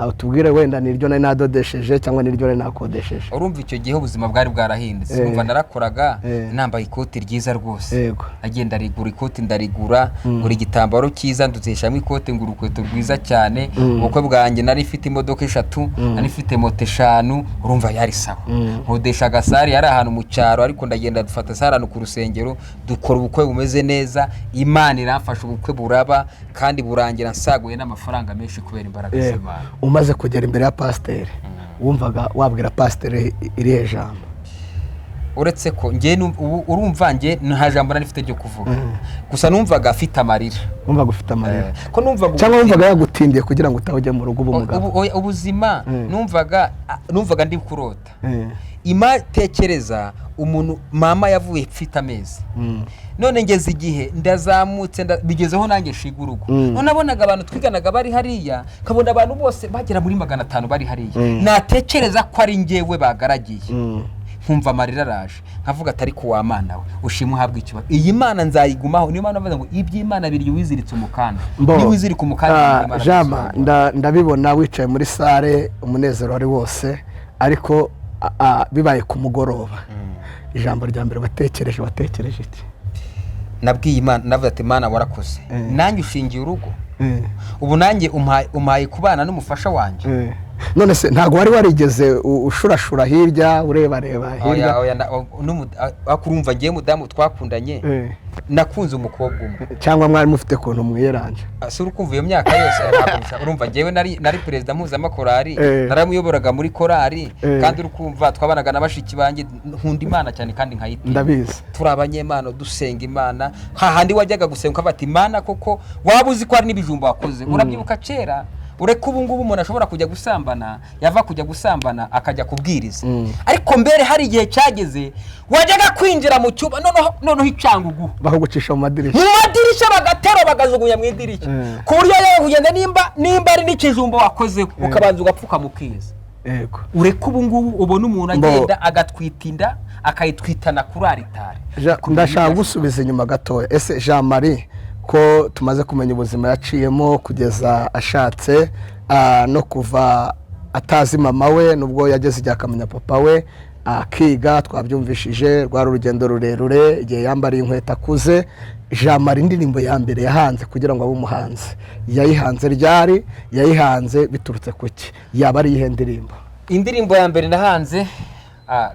Speaker 2: utubwire wenda niryo nari nadodesheje cyangwa niryo nari nakodesheje.
Speaker 1: Urumva icyo gihe ubuzima bwari bwarahindutse. Urumva narakoraga nambaye ikote ryiza rwose. Agenda rigura ikote ndarigura, ngura igitambaro cyiza nduzeshamo ikote ngura ukweto rwiza cyane. Ubukwe bwanjye nari ifite imodoka 3, nari ifite moto 5, urumva yari sawa. Nkodesha gasari yari ahantu mu cyaro ariko ndagenda dufata sarano ku rusengero dukora ubukwe bumeze neza. Imana iramfasha ubukwe buraba kandi burangira nsaguye n'amafaranga menshi kubera imbaraga z'Imana.
Speaker 2: Umaze kugera imbere ya pasiteri wumvaga wabwira pasiteri irihe jambo?
Speaker 1: Uretse ko ngiye urumva ngiye nta jambo nari mfite ryo kuvuga, gusa numvaga afite amarira.
Speaker 2: Wumvaga ufite amarira
Speaker 1: ko numvaga
Speaker 2: cyangwa wumvaga yagutindiye kugira ngo utahujye mu rugo ubumugabo?
Speaker 1: Ubuzima numvaga ndi kurota. Imatekereza umuntu mama yavuye mfite amezi, none ngeze igihe ndazamutse bigezeho nanjye shiga urugo. None nabonaga abantu twiganaga bari hariya, kabona abantu bose bagera muri 500 bari hariya. Natekereza ko ari ngewe bagaragiye. Nkumva amarira araje, nkavuga atari ko wa Mana we ushimwe uhabwe ikibazo. Iyi Mana nzayigumaho. Niyo Mana bavuga ngo iby'Imana biri wiziritse umukanda. Ni wizirika umukanda.
Speaker 2: Jama ndabibona wicaye muri sare umunezero wari wose, ariko bibaye ku mugoroba ijambo rya mbere watekereje iki?
Speaker 1: Nabwiye Imana, navuze ati Mana warakoze, nanjye ushingiye urugo, ubu nanjye umpaye kubana n'umufasha wanjye.
Speaker 2: None se ntago wari warigeze ushurashura hirya ureba hirya?
Speaker 1: Akurumva ngiye mudamu twakundanye nakunze umukobwa umwe.
Speaker 2: Cyangwa mwari mufite kuntu mwiranje?
Speaker 1: Asura ukumva iyo myaka yose ntabwo urumva ngewe nari president mpuzamakorari, naramuyoboraga muri korari, kandi urukumva twabanaga n'abashiki banjye. Nkunda Imana cyane kandi nkayiti.
Speaker 2: Ndabizi
Speaker 1: turabanyemana dusenga Imana. Hahandi wajyaga gusenga bati Imana koko wabuzi ko ari n'ibijumba wakoze. Urabyibuka kera ureka ubu ngubu umuntu ashobora kujya gusambana, yava kujya gusambana akajya kubwiriza. Ariko mbere hari igihe cyageze wajyaga kwinjira mu cyuba noneho icangugu
Speaker 2: bakagucisha mu madirishya
Speaker 1: bagatero bagajugunya mu idirishya, ku buryo yewe kugenda nimba ari n'ikijumba wakozeho ukabanza ugapfuka mu kiza.
Speaker 2: Yego,
Speaker 1: ureka ubu ngubu ubona umuntu agenda agatwitinda akayitwitana kuri aritari.
Speaker 2: Ndashaka gusubiza inyuma gatoya. Ese Jean Marie ko tumaze kumenya ubuzima yaciyemo kugeza ashatse no kuva atazi mama we, nubwo yageze igihe akamenya papa we, akiga twabyumvishije rwari urugendo rurerure, igihe yambariye inkweto akuze. Jean Marie indirimbo ya mbere yahanze kugira ngo abe umuhanzi yayihanze ryari? Yayihanze biturutse kuki? Yaba ari ihe ndirimbo?
Speaker 1: Indirimbo ya mbere nahanze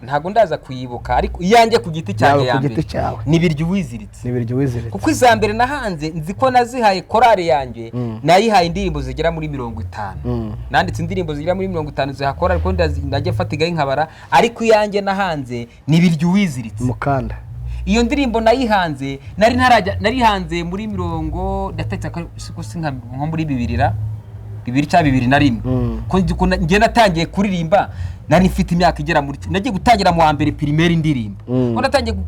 Speaker 1: ntago ndaza kuyibuka, ariko iyanjye ku giti cyanjye ya mbere nibiryo wiziritse. Kuko izambere nahanze nzi ko nazihaye korari yanjye, nayihaye indirimbo zigera muri 50. Nanditse indirimbo zigera muri 50 zihakora, ariko ndajye fatigaye nkabara. Ariko iyanjye nahanze nibiryo wiziritse
Speaker 2: mukanda.
Speaker 1: Iyo ndirimbo nayihanze nari hanze muri 50, ndatetse ko sinka nko muri 2001 ko ngiye natangiye kuririmba. Nari mfite imyaka igera muri nagiye gutangira mu wa mbere primaire indirimbo.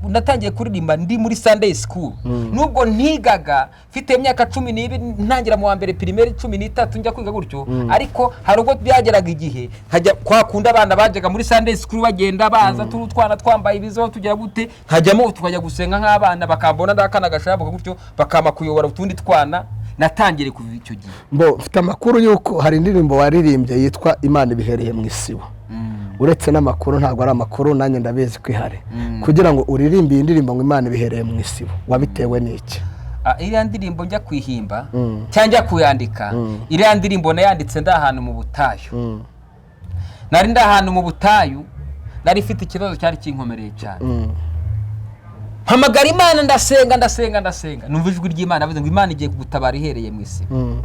Speaker 1: Natangiye kuririmba ndi muri Sunday school. Nubwo ntigaga mfite imyaka 12 ntangira mu wa mbere primaire 13 njya kwiga gutyo. Ariko hari ubwo byageraga igihe nkajya kwakunda abana bajyaga muri Sunday school bagenda baza turutwana twambaye ibizo tugera gute, nkajyamo tukajya gusenga nk'abana bakambona ndakana gashabuka gutyo bakama kuyobora utundi twana. Natangire kuva icyo gihe.
Speaker 2: Mfite amakuru yuko hari indirimbo waririmbye yitwa Imana ibihereye mu isibo. Uretse n'amakuru ntabwo ari amakuru, nanjye ndabizi kwihare kugira ngo uririmbe iyi ndirimbo ngo Imana ibihereye mu isibo, wabitewe n'iki?
Speaker 1: Iriya ndirimbo njya kwihimba cyangwa kuyandika, iriya ndirimbo nayanditse ndahantu mu butayu. Nari ndahantu mu butayu, nari ifite ikibazo cyari kinkomereye cyane. Hamagara Imana ndasenga. Numva ijwi ry'Imana avuze ngo Imana igiye kugutabara ihereye mu isibo.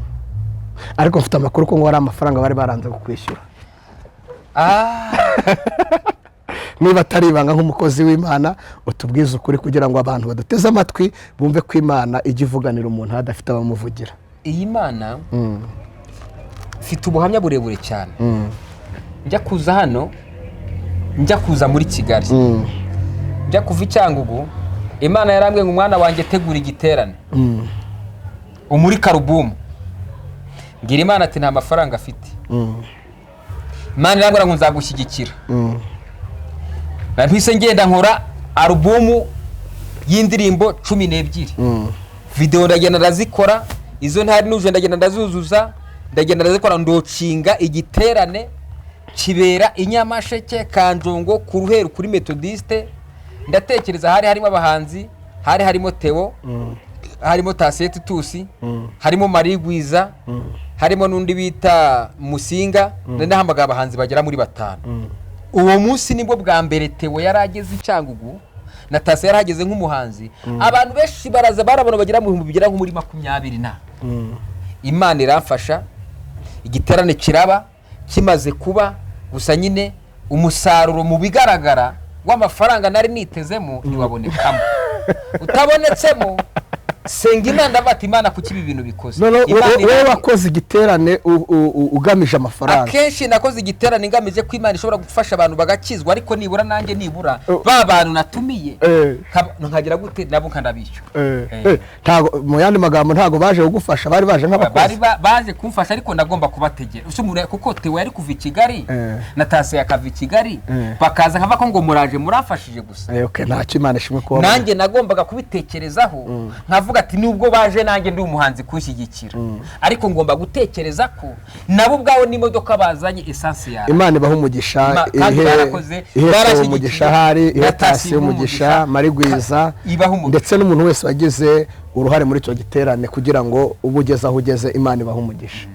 Speaker 2: Ariko mfite amakuru ko ngo ari amafaranga bari baranze kukwishyura. Niba atari ibanga nk'umukozi w'Imana utubwiza ukuri kugira ngo abantu baduteze amatwi bumve ko Imana ijya ivuganira umuntu hadafite abamuvugira.
Speaker 1: Iyi Mana mfite ubuhamya burebure cyane. Njya kuza hano, njya kuza muri Kigali, njya kuva icyangugu, Imana yarambwiye ngo umwana wanjye tegura igiterane umuri Karubumu. ngira Imana ati nta mafaranga afite. Imana irambwira ngo nzagushyigikira. Nahise ngenda nkora alubumu y'indirimbo 12. Video ndagenda ndazikora, izo ntari nuje ndagenda ndazuzuza, ndagenda ndazikora ndocinga igiterane kibera Inyamasheke Kanjongo ku Ruheru kuri Methodiste. Ndatekereza hari harimo abahanzi, hari harimo Theo, harimo Tasete Tusi, harimo Marigwiza, harimo nundi bita Musinga, ndahambaga abahanzi bagera muri 5. Uwo munsi nibwo bwa mbere Theo yarageze Icyangugu, na Tasete yarageze nk'umuhanzi. Abantu benshi baraza barabona bagira mu 1000 bigera nko muri 20 na. Imana iramfasha, igiterane kiraba, kimaze kuba gusa nyine umusaruro mu bigaragara w'amafaranga nari nitezemo ntiwabonekamo. Utabonetsemo senga Imana bati Imana kuki ibi bintu bikoze.
Speaker 2: Wowe wakoze igiterane ugamije amafaranga.
Speaker 1: Akenshi nakoze igiterane ngamije ko Imana ishobora gufasha abantu bagakizwa, ariko nibura nanjye nibura ba bantu natumiye nkagira gute nabo nkandabicyo.
Speaker 2: Ntago mu yandi magambo ntago baje kugufasha, bari baje nk'abakozi.
Speaker 1: Bari baje kumfasha ariko nagomba kubategera. Kuko Theo yari kuva i Kigali na Tasete yakava i Kigali, bakaza nkava ko ngo muraje murafashije gusa.
Speaker 2: Ntacyo Imana ishimwe ko
Speaker 1: nanjye nagombaga kubitekerezaho nkavuga ati nubwo baje nanjye ndi umuhanzi kunshyigikira, ariko ngomba gutekereza ko nabo ubwawe n'imodoka bazanye essence yawe.
Speaker 2: Imana ibaha umugisha, umugisha hari Tasete umugisha, Marigwiza, ndetse n'umuntu wese wagize uruhare muri cyo giterane kugira ngo ubugeze aho ugeze. Imana ibaha umugisha.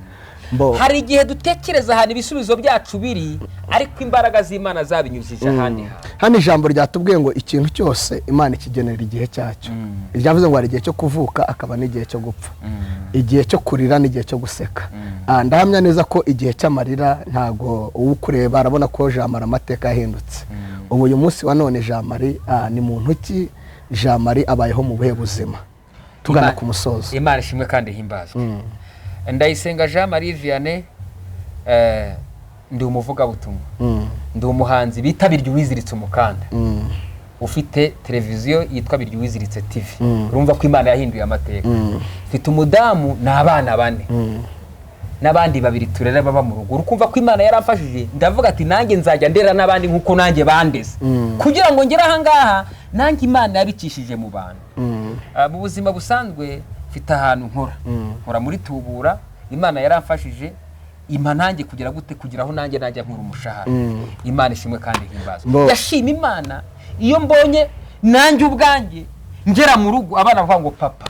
Speaker 1: Hari igihe dutekereza hano ibisubizo byacu biri, ariko imbaraga z'Imana zabinyujije ahandi.
Speaker 2: Hano ijambo ryatubwiye ngo ikintu cyose Imana ikigenera igihe cyacyo. Ryavuze ngo hari igihe cyo kuvuka akaba n'igihe cyo gupfa, igihe cyo kurira n'igihe cyo guseka. Ndahamya neza ko igihe cy'amarira ntago uwukureba arabona ko Jean Marie amateka yahindutse. Ubu uyu munsi wa none Jean Marie ni muntu ki? Jean Marie abayeho mu buhe buzima? Tugana ku musozo.
Speaker 1: Imana ishimwe kandi himbazwe. Ndayisenga Jean Marie Vianney, ndi umuvuga butumwa, ndi umuhanzi bita Birya Uwiziritse umukanda, ufite televiziyo yitwa Birya Uwiziritse TV. Urumva ko Imana yahinduye amateka. Mfite umudamu n'abana 4 n'abandi 2 turera baba mu rugo. Urukumva ko Imana yaramfashije, ndavuga ati nanjye nzajya ndera n'abandi nkuko nanjye bandeze, kugira ngo ngere aha ngaha nanjye Imana yabikishije mu bantu. Mu buzima busanzwe mfite ahantu nkora muri Tubura. Imana yaramfashije impa nanjye kugira gute, kugira aho nanjye najya nkura umushahara. Imana ishimwe kandi himbazwe. Yashima Imana iyo mbonye nanjye ubwanjye ngera mu rugo abana bavuga ngo papa,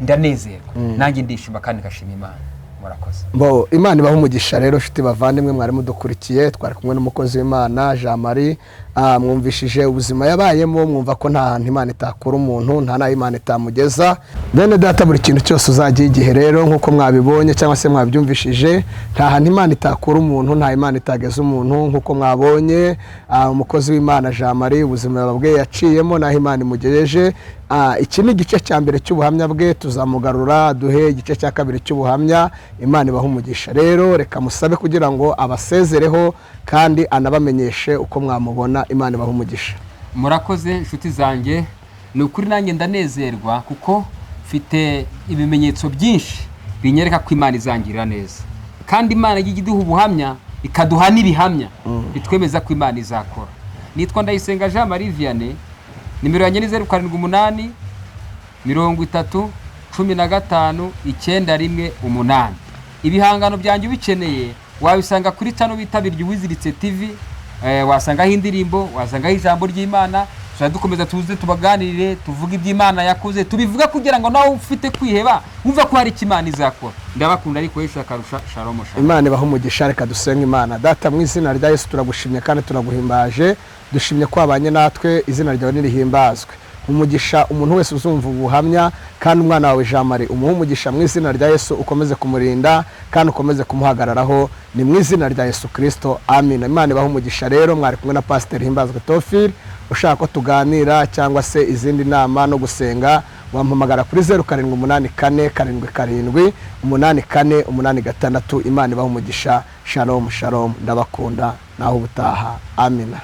Speaker 1: ndanezerwa nanjye ndishima kandi ngashima Imana. Murakoze.
Speaker 2: Imana ibaha umugisha rero nshuti bavandimwe mwari mudukurikiye. Twari kumwe n'umukozi w'Imana Jean Marie. Mwumvishije ubuzima yabayemo, mwumva ko nta hantu Imana itakura umuntu, nta naho Imana itamugeza. Bene data, buri kintu cyose uzagiye igihe rero nk'uko mwabibonye cyangwa se mwabyumvishije, nta hantu Imana itakura umuntu, nta Imana itageza umuntu. Nk'uko mwabonye umukozi w'Imana Jean Marie ubuzima bwe yaciyemo naho Imana imugejeje. Iki ni igice cya mbere cy'ubuhamya bwe, tuzamugarura duhe igice cya kabiri cy'ubuhamya. Imana ibaha umugisha rero, reka musabe kugira ngo abasezereho kandi anabamenyeshe uko mwamubona. Imana ibaha umugisha.
Speaker 1: Murakoze inshuti zanjye, ni ukuri nanjye ndanezerwa kuko mfite ibimenyetso byinshi binyereka ko Imana izangirira neza, kandi Imana igiduha ubuhamya ikaduha n'ibihamya bitwemeza ko Imana izakora. Nitwa Ndayisenga Jean Marie Vianney, nimero yanjye ni 078 30 15 918. Ibihangano byanjye ubikeneye wabisanga kuri channel bita Birya Uwiziritse TV. Wasangaho indirimbo, wasangaho ijambo ry'Imana. Dukomeza tuze tubaganirire, tuvuga iby'Imana yakoze, tubivuga kugira ngo nawe ufite kwiheba wumva ko hari ikimana izakora. Ndabakunda ariko Yesu akarusha. Shalom.
Speaker 2: Imana ibaha umugisha. Reka dusenga Imana. Data, mu izina rya Yesu turagushimye kandi turaguhimbaje. Dushimye ko abanye natwe, izina ryawe nirihimbazwe. Umugisha umuntu wese uzumva ubuhamya, kandi umwana wawe Jean Marie umuha umugisha mu izina rya Yesu, ukomeze kumurinda kandi ukomeze kumuhagararaho, ni mu izina rya Yesu Kristo, amina. Imana ibaha umugisha rero. Mwari kumwe na Pastor Himbazwe Theophile. Ushaka ko tuganira cyangwa se izindi nama no gusenga, wampamagara kuri 0784778486. Imana ibaha umugisha. Shalom shalom, ndabakunda naho ubutaha, amina.